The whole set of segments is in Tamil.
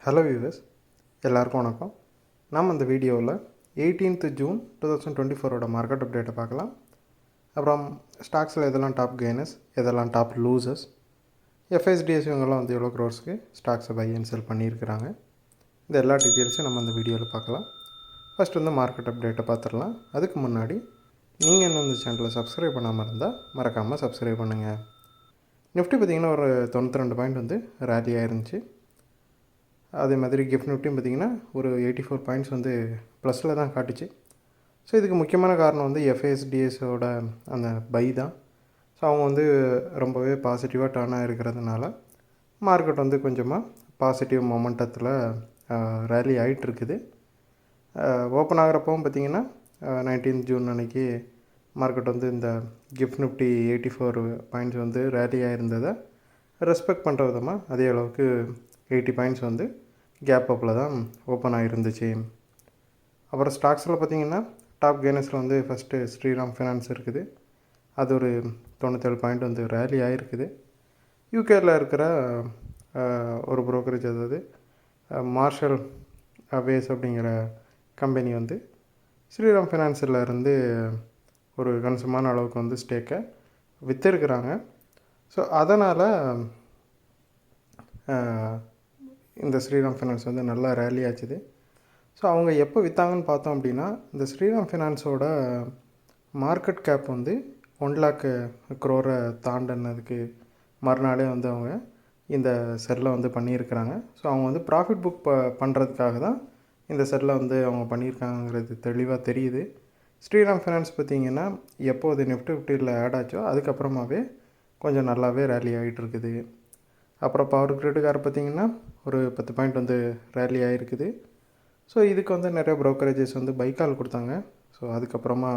ஹலோ வியூவர்ஸ், எல்லாருக்கும் வணக்கம். நாம் இந்த வீடியோவில் 18th ஜூன் 2024 மார்க்கெட் அப்டேட்டை பார்க்கலாம். அப்புறம் ஸ்டாக்ஸில் எதெல்லாம் டாப் கெய்னர்ஸ், எதெல்லாம் டாப் லூசர்ஸ், எஃப்எஸ்டிஎஸ் இவங்கெல்லாம் வந்து எவ்வளோ க்ரோர்ஸ்க்கு ஸ்டாக்ஸை பை அண்ட் செல் பண்ணியிருக்கிறாங்க. இந்த எல்லா டீட்டெயில்ஸும் நம்ம இந்த வீடியோவில் பார்க்கலாம். ஃபஸ்ட் வந்து மார்க்கெட் அப்டேட்டை பார்த்துடலாம். அதுக்கு முன்னாடி நீங்கள் இன்னும் இந்த சேனலை சப்ஸ்கிரைப் பண்ணாமல் இருந்தால் மறக்காமல் சப்ஸ்கிரைப் பண்ணுங்கள். நிஃப்டி பார்த்திங்கன்னா ஒரு 92 பாயிண்ட் வந்து ரேலி ஆயிருந்துச்சு. அதே மாதிரி கிஃப்ட் நிஃப்டியும் பார்த்திங்கன்னா ஒரு 84 பாயிண்ட்ஸ் வந்து ப்ளஸில் தான் காட்டுச்சு. ஸோ இதுக்கு முக்கியமான காரணம் வந்து எஃப்எஸ்டிஎஸோட அந்த பை தான். ஸோ அவங்க வந்து ரொம்பவே பாசிட்டிவாக டர்ன் ஆகிருக்கிறதுனால மார்க்கெட் வந்து கொஞ்சமாக பாசிட்டிவ் மொமெண்டத்தில் ரேலி ஆகிட்டுருக்குது. ஓப்பன் ஆகிறப்பவும் பார்த்திங்கன்னா 19th ஜூன் அன்றைக்கி மார்க்கெட் வந்து இந்த கிஃப்ட் நிஃப்டி 84 பாயிண்ட்ஸ் வந்து ரேலி ஆகிருந்ததை ரெஸ்பெக்ட் பண்ணுற விதமாக அதே அளவுக்கு 80 பாயிண்ட்ஸ் வந்து கேப் அப்பில் தான் ஓப்பன் ஆகிருந்துச்சு. அப்புறம் ஸ்டாக்ஸில் பார்த்திங்கன்னா டாப் கெய்னர்ஸில் வந்து ஃபஸ்ட்டு ஸ்ரீராம் ஃபினான்ஸ் இருக்குது. அது ஒரு 97 பாயிண்ட் வந்து ரேலி ஆகிருக்குது. யூகேயில் இருக்கிற ஒரு ப்ரோக்கரேஜ், அதாவது மார்ஷல் வேஸ் அப்படிங்கிற கம்பெனி வந்து ஸ்ரீராம் ஃபினான்ஸில் இருந்து ஒரு கணிசமான அளவுக்கு வந்து ஸ்டேக்கை விற்றுருக்குறாங்க. ஸோ அதனால் இந்த ஸ்ரீராம் ஃபினான்ஸ் வந்து நல்லா ரேலி ஆச்சுது. ஸோ அவங்க எப்போ விற்றாங்கன்னு பார்த்தோம் அப்படின்னா, இந்த ஸ்ரீராம் ஃபினான்ஸோட மார்க்கெட் கேப் வந்து 1 lakh crore தாண்டினதுக்கு மறுநாளே வந்து அவங்க இந்த செல்லை வந்து பண்ணியிருக்கிறாங்க. ஸோ அவங்க வந்து ப்ராஃபிட் புக் பண்ணுறதுக்காக தான் இந்த செல்லை வந்து அவங்க பண்ணியிருக்காங்கிறது தெளிவாக தெரியுது. ஸ்ரீராம் ஃபினான்ஸ் பார்த்திங்கன்னா எப்போது நிஃப்டி 50 ஆட் ஆச்சோ அதுக்கப்புறமாவே கொஞ்சம் நல்லாவே ரேலி ஆகிட்டு இருக்குது. அப்புறம் பவர் கிரிட்டுக்கார் பார்த்திங்கன்னா ஒரு 10 பாயிண்ட் வந்து ரேலி ஆகிருக்குது. ஸோ இதுக்கு வந்து நிறைய ப்ரோக்கரேஜஸ் வந்து பைக்கால் கொடுத்தாங்க. ஸோ அதுக்கப்புறமா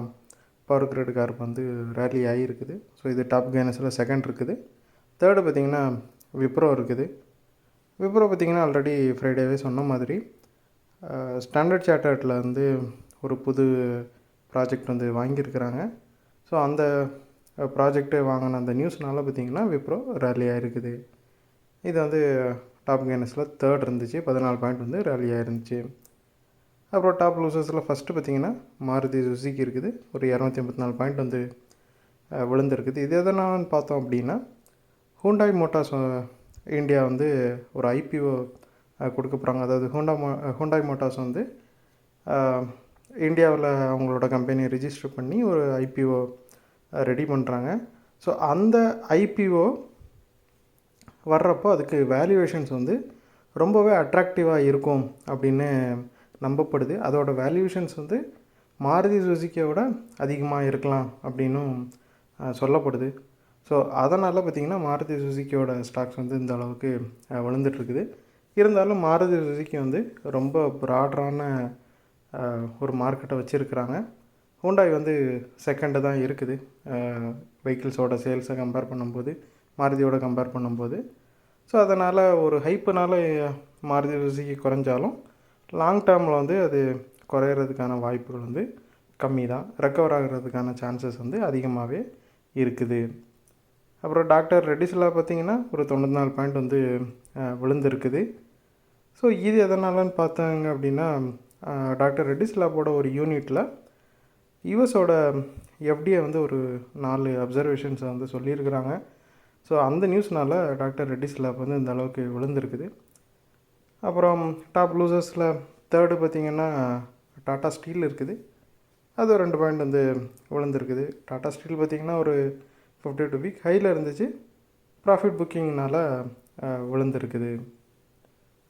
பவர் கிரிட்டுக்காருக்கு வந்து ரேலி ஆகிருக்குது. ஸோ இது டாப் கெய்னர்ஸில் செகண்ட் இருக்குது. தேர்டு பார்த்திங்கன்னா விப்ரோ இருக்குது. விப்ரோ பார்த்திங்கன்னா ஆல்ரெடி ஃப்ரைடேவே சொன்ன மாதிரி ஸ்டாண்டர்ட் சார்ட்டர்டில் வந்து ஒரு புது ப்ராஜெக்ட் வந்து வாங்கியிருக்கிறாங்க. ஸோ அந்த ப்ராஜெக்ட்டு வாங்கின அந்த நியூஸ்னால பார்த்திங்கன்னா விப்ரோ ரேலி ஆகிருக்குது. இது வந்து டாப் கெய்னர்ஸில் தேர்ட் இருந்துச்சு, 14 பாயிண்ட் வந்து ரேலி ஆகிருந்துச்சு. அப்புறம் டாப் லூசர்ஸில் ஃபஸ்ட்டு பார்த்திங்கன்னா மாருதி சுசுகி இருக்குது. ஒரு 284 பாயிண்ட் வந்து விழுந்திருக்குது. இது எதனான்னு பார்த்தோம் அப்படின்னா, ஹூண்டாய் மோட்டார்ஸ் இந்தியா வந்து ஒரு ஐபிஓ கொடுக்க போகிறாங்க. அதாவது ஹூண்டாய் மோட்டார்ஸ் வந்து இந்தியாவில் அவங்களோட கம்பெனியை ரிஜிஸ்டர் பண்ணி ஒரு ஐபிஓ ரெடி பண்ணுறாங்க. ஸோ அந்த ஐபிஓ வர்றப்போ அதுக்கு வேல்யூவேஷன்ஸ் வந்து ரொம்பவே அட்ராக்டிவாக இருக்கும் அப்படின்னு நம்பப்படுது. அதோட வேல்யூவேஷன்ஸ் வந்து மாருதி சுசுக்கியோட அதிகமாக இருக்கலாம் அப்படின்னும் சொல்லப்படுது. ஸோ அதனால் பார்த்திங்கன்னா மாருதி சுசுக்கியோட ஸ்டாக்ஸ் வந்து இந்த அளவுக்கு விழுந்துட்டுருக்குது. இருந்தாலும் மாருதி சுசுக்கி வந்து ரொம்ப ப்ராடரான ஒரு மார்க்கெட்டை வச்சுருக்கிறாங்க. ஹூண்டாய் வந்து செகண்டு தான் இருக்குது வெஹிக்கிள்ஸோட சேல்ஸை கம்பேர் பண்ணும்போது, மாருதியோட கம்பேர் பண்ணும்போது. ஸோ அதனால் ஒரு ஹைப்புனால் மாருதி சுசுகி குறைஞ்சாலும் லாங் டேர்மில் வந்து அது குறையிறதுக்கான வாய்ப்புகள் வந்து கம்மி தான். ரெக்கவர் ஆகிறதுக்கான சான்சஸ் வந்து அதிகமாகவே இருக்குது. அப்புறம் டாக்டர் ரெட்டிஸ்லா பார்த்திங்கன்னா ஒரு 94 பாயிண்ட் வந்து விழுந்திருக்குது. ஸோ இது எதனாலன்னு பார்த்தாங்க அப்படின்னா, டாக்டர் ரெட்டிஸ் லேபோட ஒரு யூனிட்டில் யூஎஸோட எஃப்டிஏ வந்து ஒரு 4 அப்சர்வேஷன்ஸை வந்து சொல்லியிருக்கிறாங்க. ஸோ அந்த நியூஸ்னால் டாக்டர் ரெட்டிஸ் லேப் வந்து இந்த அளவுக்கு விழுந்திருக்குது. அப்புறம் டாப் லூசர்ஸில் தேர்டு பார்த்திங்கன்னா டாட்டா ஸ்டீல் இருக்குது. அது ஒரு 2 பாயிண்ட் வந்து விழுந்திருக்குது. டாட்டா ஸ்டீல் பார்த்திங்கன்னா ஒரு 52 வீக் ஹையில் இருந்துச்சு. ப்ராஃபிட் புக்கிங்னால் விழுந்திருக்குது.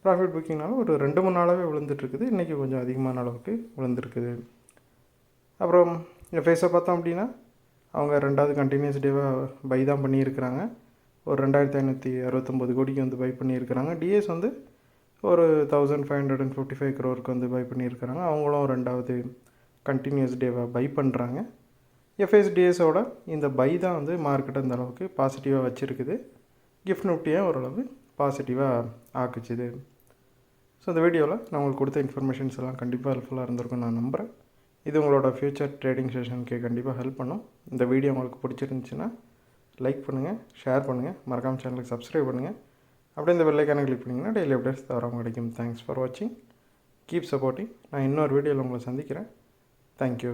ப்ராஃபிட் புக்கிங்னால ஒரு 2-3 நாளாகவே விழுந்துட்டுருக்குது. இன்றைக்கி கொஞ்சம் அதிகமான அளவுக்கு விழுந்திருக்குது. அப்புறம் ஃபேஸை பார்த்தோம் அப்படின்னா அவங்க 2வது கண்டினியூஸ் டேவாக பை தான் பண்ணியிருக்கிறாங்க. ஒரு 2569 கோடிக்கு வந்து பை பண்ணியிருக்கிறாங்க. டிஎஸ் வந்து ஒரு 1555 crore வந்து பை பண்ணியிருக்கிறாங்க. அவங்களும் 2வது கண்டினியூஸ் டேவாக பை பண்ணுறாங்க. எஃப்எஸ்டிஎஸோட இந்த பை தான் வந்து மார்க்கெட்டை இந்த அளவுக்கு பாசிட்டிவாக வச்சுருக்குது. கிஃப்ட் நிஃப்டியை ஓரளவு பாசிட்டிவாக ஆக்குச்சுது. ஸோ இந்த வீடியோவில் நான் உங்களுக்கு கொடுத்த இன்ஃபர்மேஷன்ஸ் எல்லாம் கண்டிப்பாக ஹெல்ப்ஃபுல்லாக இருந்திருக்கும் நான் நம்புகிறேன். இது உங்களோட ஃப்யூச்சர் ட்ரேடிங் செஷனுக்கு கண்டிப்பாக ஹெல்ப் பண்ணும். இந்த வீடியோ உங்களுக்கு பிடிச்சிருந்துச்சுன்னா லைக் பண்ணுங்கள், ஷேர் பண்ணுங்கள், மறக்காமல் சேனலுக்கு சப்ஸ்கிரைப் பண்ணுங்கள். அப்படியே இந்த பெல்லைக்கான கிளிக் பண்ணிங்கன்னா டெய்லி அப்டேட்ஸ் தவறாமல் கிடைக்கும். தேங்க்ஸ் ஃபார் வாட்சிங். Keep supporting. நான் இன்னொரு வீடியோவில் உங்களை சந்திக்கிறேன். தேங்க்யூ.